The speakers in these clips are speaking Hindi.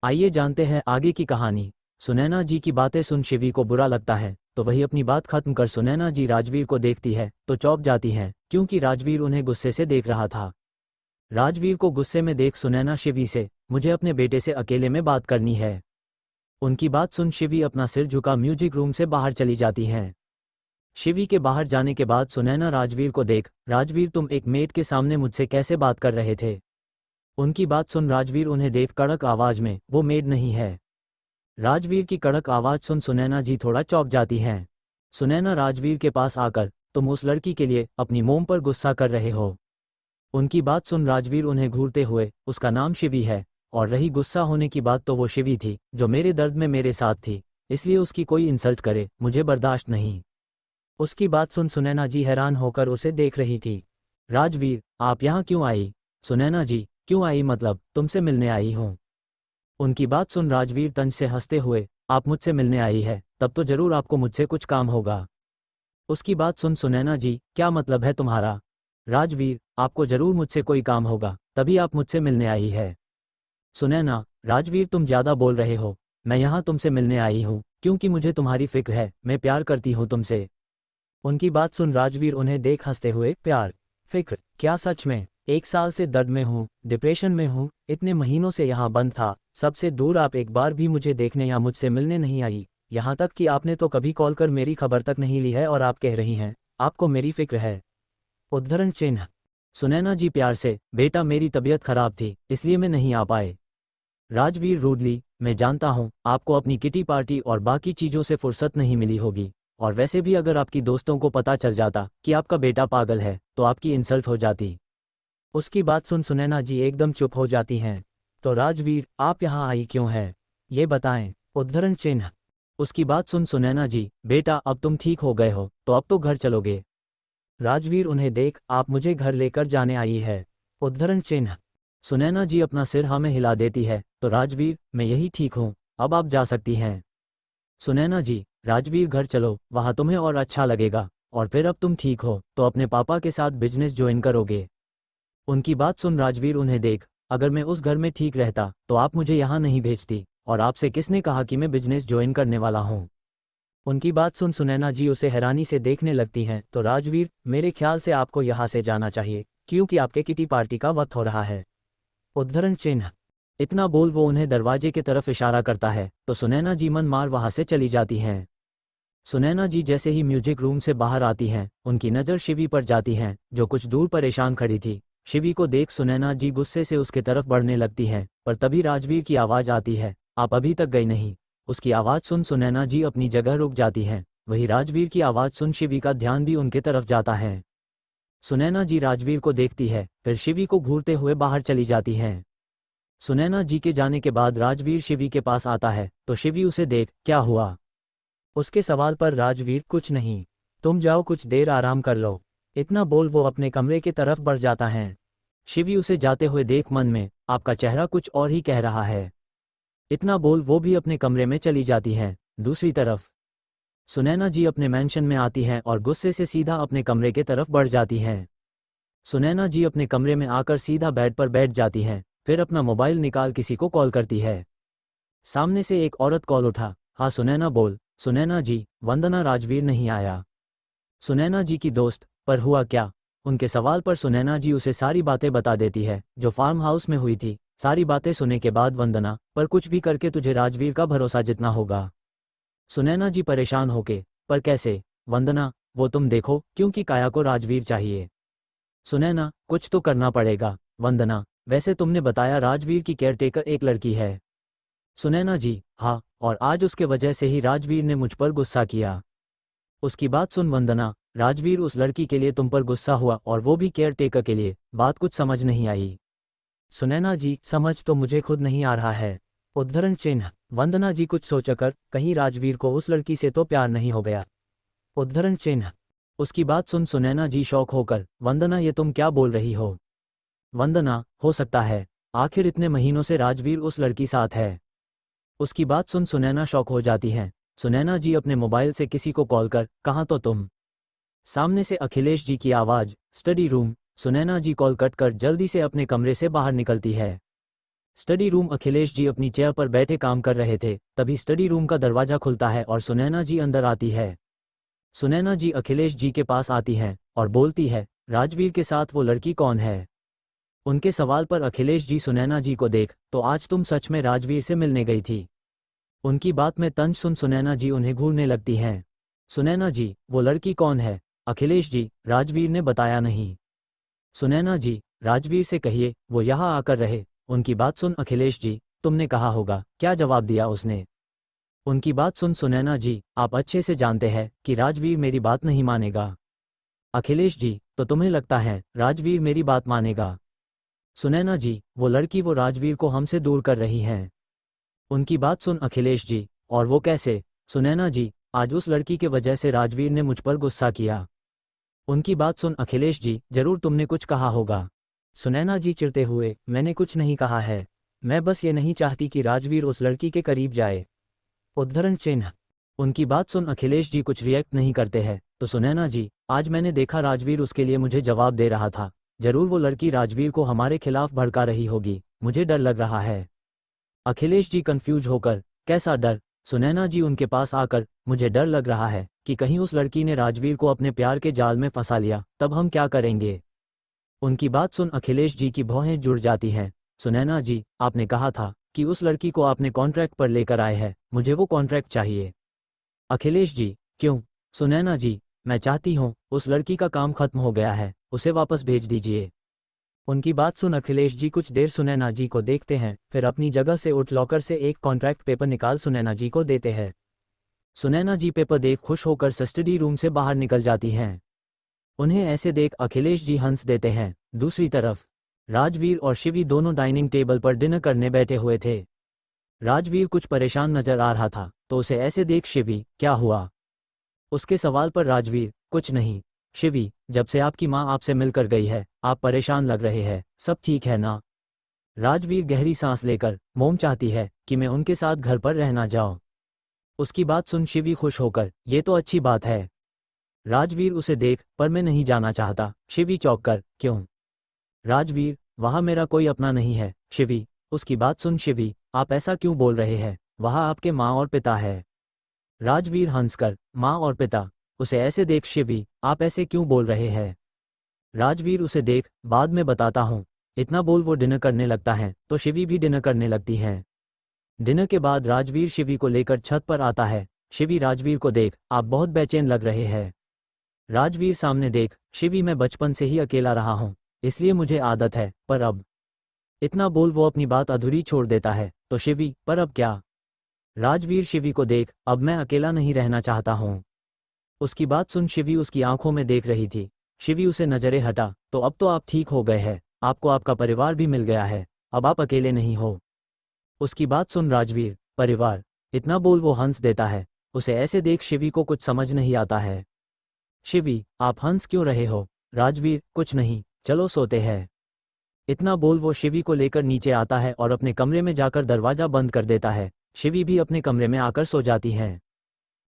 आइए जानते हैं आगे की कहानी। सुनैना जी की बातें सुन शिवी को बुरा लगता है, तो वही अपनी बात खत्म कर सुनैना जी राजवीर को देखती है तो चौंक जाती हैं, क्योंकि राजवीर उन्हें गुस्से से देख रहा था। राजवीर को गुस्से में देख सुनैना शिवी से, मुझे अपने बेटे से अकेले में बात करनी है। उनकी बात सुन शिवी अपना सिर झुका म्यूजिक रूम से बाहर चली जाती हैं। शिवी के बाहर जाने के बाद सुनैना राजवीर को देख, राजवीर तुम एक मेड के सामने मुझसे कैसे बात कर रहे थे? उनकी बात सुन राजवीर उन्हें देख कड़क आवाज में, वो मेड नहीं है। राजवीर की कड़क आवाज सुन सुनैना जी थोड़ा चौंक जाती हैं। सुनैना राजवीर के पास आकर, तुम उस लड़की के लिए अपनी मोम पर गुस्सा कर रहे हो। उनकी बात सुन राजवीर उन्हें घूरते हुए, उसका नाम शिवी है, और रही गुस्सा होने की बात तो वो शिवी थी जो मेरे दर्द में मेरे साथ थी, इसलिए उसकी कोई इंसल्ट करे मुझे बर्दाश्त नहीं। उसकी बात सुन सुनैना जी हैरान होकर उसे देख रही थी। राजवीर, आप यहाँ क्यों आई? सुनैना जी, क्यों आई मतलब, तुमसे मिलने आई हूँ। उनकी बात सुन राजवीर तंज से हंसते हुए, आप मुझसे मिलने आई है, तब तो जरूर आपको मुझसे कुछ काम होगा। उसकी बात सुन सुनैना जी, क्या मतलब है तुम्हारा? राजवीर, आपको जरूर मुझसे कोई काम होगा, तभी आप मुझसे मिलने आई है। सुनैना, राजवीर तुम ज्यादा बोल रहे हो, मैं यहाँ तुमसे मिलने आई हूँ क्योंकि मुझे तुम्हारी फिक्र है, मैं प्यार करती हूँ तुमसे। उनकी बात सुन राजवीर उन्हें देख हंसते हुए, प्यार, फिक्र, क्या सच में? 1 साल से दर्द में हूँ, डिप्रेशन में हूँ, इतने महीनों से यहाँ बंद था, सबसे दूर आप एक बार भी मुझे देखने या मुझसे मिलने नहीं आई, यहाँ तक कि आपने तो कभी कॉल कर मेरी खबर तक नहीं ली है और आप कह रही हैं आपको मेरी फिक्र है। उद्धरण चिन्ह। सुनैना जी प्यार से, बेटा मेरी तबीयत खराब थी इसलिए मैं नहीं आ पाए। राजवीर रूडली, मैं जानता हूँ आपको अपनी किटी पार्टी और बाकी चीज़ों से फुर्सत नहीं मिली होगी, और वैसे भी अगर आपकी दोस्तों को पता चल जाता कि आपका बेटा पागल है तो आपकी इंसल्ट हो जाती। उसकी बात सुन सुनैना जी एकदम चुप हो जाती हैं। तो राजवीर, आप यहाँ आई क्यों हैं? ये बताएं। उद्धरण चिन्ह। उसकी बात सुन सुनैना जी, बेटा अब तुम ठीक हो गए हो तो अब तो घर चलोगे। राजवीर उन्हें देख, आप मुझे घर लेकर जाने आई है। उद्धरण चिन्ह। सुनैना जी अपना सिर हाँ में हिला देती है, तो राजवीर, मैं यही ठीक हूँ, अब आप जा सकती हैं। सुनैना जी, राजवीर घर चलो, वहाँ तुम्हें और अच्छा लगेगा, और फिर अब तुम ठीक हो तो अपने पापा के साथ बिजनेस ज्वाइन करोगे। उनकी बात सुन राजवीर उन्हें देख, अगर मैं उस घर में ठीक रहता तो आप मुझे यहाँ नहीं भेजती, और आपसे किसने कहा कि मैं बिजनेस ज्वाइन करने वाला हूँ? उनकी बात सुन सुनैना जी उसे हैरानी से देखने लगती हैं। तो राजवीर, मेरे ख्याल से आपको यहाँ से जाना चाहिए, क्योंकि आपके किटी पार्टी का वक्त हो रहा है। उद्धरण चिन्ह। इतना बोल वो उन्हें दरवाजे की तरफ इशारा करता है, तो सुनैना जी मन मार वहाँ से चली जाती हैं। सुनैना जी जैसे ही म्यूजिक रूम से बाहर आती हैं, उनकी नज़र शिवी पर जाती हैं, जो कुछ दूर परेशान खड़ी थी। शिवी को देख सुनैना जी गुस्से से उसके तरफ बढ़ने लगती हैं, पर तभी राजवीर की आवाज़ आती है, आप अभी तक गई नहीं। उसकी आवाज़ सुन सुनैना जी अपनी जगह रुक जाती हैं। वही राजवीर की आवाज़ सुन शिवी का ध्यान भी उनके तरफ जाता है। सुनैना जी राजवीर को देखती है, फिर शिवी को घूरते हुए बाहर चली जाती हैं। सुनैना जी के जाने के बाद राजवीर शिवी के पास आता है, तो शिवी उसे देख, क्या हुआ? उसके सवाल पर राजवीर, कुछ नहीं, तुम जाओ कुछ देर आराम कर लो। इतना बोल वो अपने कमरे की तरफ बढ़ जाता है। शिवी उसे जाते हुए देख मन में, आपका चेहरा कुछ और ही कह रहा है। इतना बोल वो भी अपने कमरे में चली जाती हैं। दूसरी तरफ सुनैना जी अपने मैंशन में आती हैं और गुस्से से सीधा अपने कमरे की तरफ बढ़ जाती हैं। सुनैना जी अपने कमरे में आकर सीधा बेड पर बैठ जाती हैं, फिर अपना मोबाइल निकाल किसी को कॉल करती है। सामने से एक औरत कॉल उठा, हाँ सुनैना बोल। सुनैना जी, वंदना, राजवीर नहीं आया। सुनैना जी की दोस्त, पर हुआ क्या? उनके सवाल पर सुनैना जी उसे सारी बातें बता देती है जो फार्म हाउस में हुई थी। सारी बातें सुनने के बाद वंदना, पर कुछ भी करके तुझे राजवीर का भरोसा जितना होगा। सुनैना जी परेशान होके, पर कैसे? वंदना, वो तुम देखो, क्योंकि काया को राजवीर चाहिए। सुनैना, कुछ तो करना पड़ेगा। वंदना, वैसे तुमने बताया राजवीर की केयरटेकर एक लड़की है। सुनैना जी, हाँ, और आज उसके वजह से ही राजवीर ने मुझ पर गुस्सा किया। उसकी बात सुन वंदना, राजवीर उस लड़की के लिए तुम पर गुस्सा हुआ और वो भी केयरटेकर के लिए, बात कुछ समझ नहीं आई। सुनैना जी, समझ तो मुझे खुद नहीं आ रहा है। उद्धरण चिन्ह। वंदना जी कुछ सोचकर, कहीं राजवीर को उस लड़की से तो प्यार नहीं हो गया। उद्धरण चिन्ह। उसकी बात सुन सुनैना जी शौक होकर, वंदना ये तुम क्या बोल रही हो? वंदना, हो सकता है, आखिर इतने महीनों से राजवीर उस लड़की साथ है। उसकी बात सुन सुनैना शौक हो जाती हैं। सुनैना जी अपने मोबाइल से किसी को कॉल कर, कहाँ तो तुम? सामने से अखिलेश जी की आवाज़, स्टडी रूम। सुनैना जी कॉल कट कर जल्दी से अपने कमरे से बाहर निकलती है। Study room. अखिलेश जी अपनी चेयर पर बैठे काम कर रहे थे, तभी स्टडी रूम का दरवाजा खुलता है और सुनैना जी अंदर आती है। सुनैना जी अखिलेश जी के पास आती हैं और बोलती है, राजवीर के साथ वो लड़की कौन है? उनके सवाल पर अखिलेश जी सुनैना जी को देख, तो आज तुम सच में राजवीर से मिलने गई थी? उनकी बात में तंज सुन सुनैना जी उन्हें घूरने लगती हैं। सुनैना जी, वो लड़की कौन है? अखिलेश जी, राजवीर ने बताया नहीं। सुनैना जी, राजवीर से कहिए वो यहाँ आकर रहे। उनकी बात सुन अखिलेश जी, तुमने कहा होगा, क्या जवाब दिया उसने? उनकी बात सुन सुनैना जी, आप अच्छे से जानते हैं कि राजवीर मेरी बात नहीं मानेगा। अखिलेश जी, तो तुम्हें लगता है राजवीर मेरी बात मानेगा? सुनैना जी, वो लड़की वो राजवीर को हमसे दूर कर रही हैं। उनकी बात सुन अखिलेश जी, और वो कैसे? सुनैना जी, आज उस लड़की के वजह से राजवीर ने मुझ पर गुस्सा किया। उनकी बात सुन अखिलेश जी, जरूर तुमने कुछ कहा होगा। सुनैना जी चिढ़ते हुए, मैंने कुछ नहीं कहा है, मैं बस ये नहीं चाहती कि राजवीर उस लड़की के करीब जाए। उद्धरण चिन्ह। उनकी बात सुन अखिलेश जी कुछ रिएक्ट नहीं करते हैं। तो सुनैना जी, आज मैंने देखा राजवीर उसके लिए मुझे जवाब दे रहा था, जरूर वो लड़की राजवीर को हमारे खिलाफ भड़का रही होगी, मुझे डर लग रहा है। अखिलेश जी कंफ्यूज होकर, कैसा डर? सुनैना जी उनके पास आकर, मुझे डर लग रहा है कि कहीं उस लड़की ने राजवीर को अपने प्यार के जाल में फंसा लिया, तब हम क्या करेंगे? उनकी बात सुन अखिलेश जी की भौहें जुड़ जाती हैं। सुनैना जी, आपने कहा था कि उस लड़की को आपने कॉन्ट्रैक्ट पर लेकर आए हैं, मुझे वो कॉन्ट्रैक्ट चाहिए। अखिलेश जी, क्यों? सुनैना जी, मैं चाहती हूँ, उस लड़की का काम खत्म हो गया है, उसे वापस भेज दीजिए। उनकी बात सुन अखिलेश जी कुछ देर सुनैना जी को देखते हैं, फिर अपनी जगह से उठ लॉकर से एक कॉन्ट्रैक्ट पेपर निकाल सुनैना जी को देते हैं। सुनैना जी पेपर देख खुश होकर स्टडी रूम से बाहर निकल जाती हैं। उन्हें ऐसे देख अखिलेश जी हंस देते हैं। दूसरी तरफ राजवीर और शिवी दोनों डाइनिंग टेबल पर डिनर करने बैठे हुए थे। राजवीर कुछ परेशान नजर आ रहा था, तो उसे ऐसे देख शिवी, क्या हुआ? उसके सवाल पर राजवीर, कुछ नहीं। शिवी, जब से आपकी माँ आपसे मिलकर गई है, आप परेशान लग रहे हैं, सब ठीक है ना? राजवीर गहरी सांस लेकर, मोम चाहती है कि मैं उनके साथ घर पर रहना जाऊं। उसकी बात सुन शिवी खुश होकर, ये तो अच्छी बात है। राजवीर उसे देख, पर मैं नहीं जाना चाहता। शिवी चौंक कर, क्यों? राजवीर, वहाँ मेरा कोई अपना नहीं है। शिवी, उसकी बात सुन शिवी, आप ऐसा क्यों बोल रहे हैं? वहाँ आपके माँ और पिता है। राजवीर हंसकर, माँ और पिता? उसे ऐसे देख शिवी, आप ऐसे क्यों बोल रहे हैं? राजवीर उसे देख, बाद में बताता हूँ। इतना बोल वो डिनर करने लगता है, तो शिवी भी डिनर करने लगती है। डिनर के बाद राजवीर शिवी को लेकर छत पर आता है। शिवी राजवीर को देख, आप बहुत बेचैन लग रहे हैं। राजवीर सामने देख, शिवी, मैं बचपन से ही अकेला रहा हूँ, इसलिए मुझे आदत है, पर अब। इतना बोल वो अपनी बात अधूरी छोड़ देता है। तो शिवी, पर अब क्या? राजवीर शिवी को देख, अब मैं अकेला नहीं रहना चाहता हूँ। उसकी बात सुन शिवी उसकी आंखों में देख रही थी। शिवी उसे नजरें हटा, तो अब तो आप ठीक हो गए हैं, आपको आपका परिवार भी मिल गया है, अब आप अकेले नहीं हो। उसकी बात सुन राजवीर, परिवार? इतना बोल वो हंस देता है। उसे ऐसे देख शिवी को कुछ समझ नहीं आता है। शिवी, आप हंस क्यों रहे हो? राजवीर, कुछ नहीं, चलो सोते हैं। इतना बोल वो शिवी को लेकर नीचे आता है और अपने कमरे में जाकर दरवाजा बंद कर देता है। शिवी भी अपने कमरे में आकर सो जाती हैं।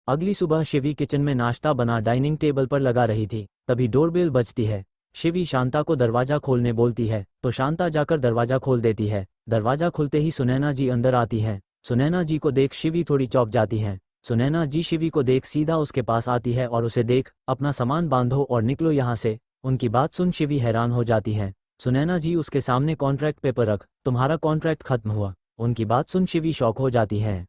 अगली सुबह शिवी किचन में नाश्ता बना डाइनिंग टेबल पर लगा रही थी, तभी डोरबेल बजती है। शिवी शांता को दरवाजा खोलने बोलती है, तो शांता जाकर दरवाजा खोल देती है। दरवाजा खुलते ही सुनैना जी अंदर आती हैं। सुनैना जी को देख शिवी थोड़ी चौंक जाती हैं। सुनैना जी शिवी को देख सीधा उसके पास आती है और उसे देख, अपना सामान बांधो और निकलो यहाँ से। उनकी बात सुन शिवी हैरान हो जाती हैं। सुनैना जी उसके सामने कॉन्ट्रैक्ट पेपर रख, तुम्हारा कॉन्ट्रैक्ट खत्म हुआ। उनकी बात सुन शिवी शॉक हो जाती हैं।